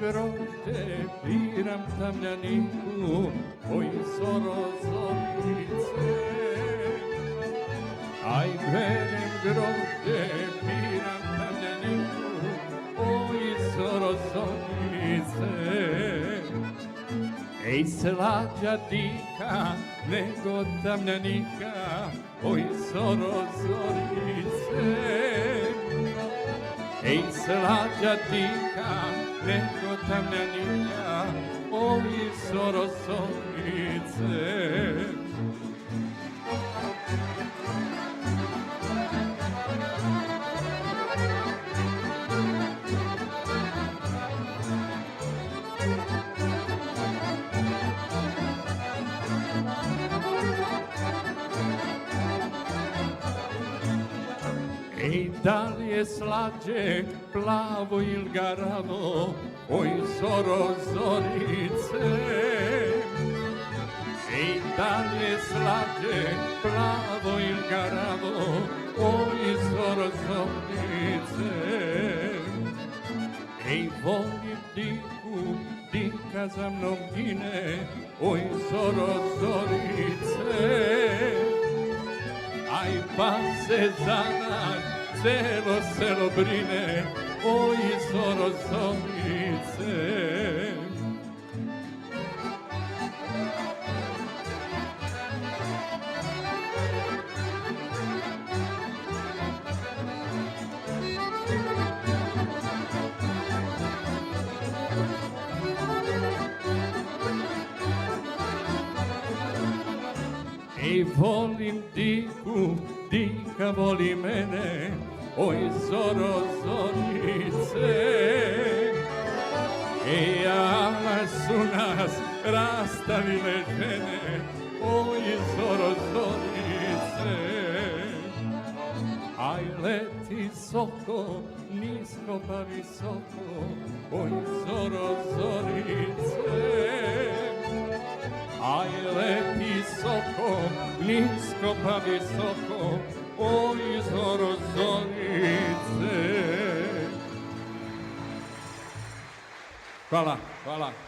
grožđe biram tamljaniku, oj zoro zorice. Aj berem grožđe biram tamljaniku, oj zoro zorice. Ej slađa dika nego tamljanika, oj zoro zorice. Ej slađa dika nego tamljanika, oj zoro zorice. Ej, da li je slađe, plavo ili garavo, oj zoro zorice. Ej, da li je slađe, plavo ili garavo, oj zoro zorice. Ej, volim diku, dika za mnom gine, oj zoro zorice. Aj pa se za nas celo selo brine, oj zoro zorice. Ej, volim diku, dika voli mene, oj zoro zorice. Ej, ama su nas rastavile žene, oj zoro zorice. Aj leti soko, nisko pa visoko, oj zoro zorice. Aj leti soko, nisko pa visoko, oj zoro zorice. Hvala, hvala.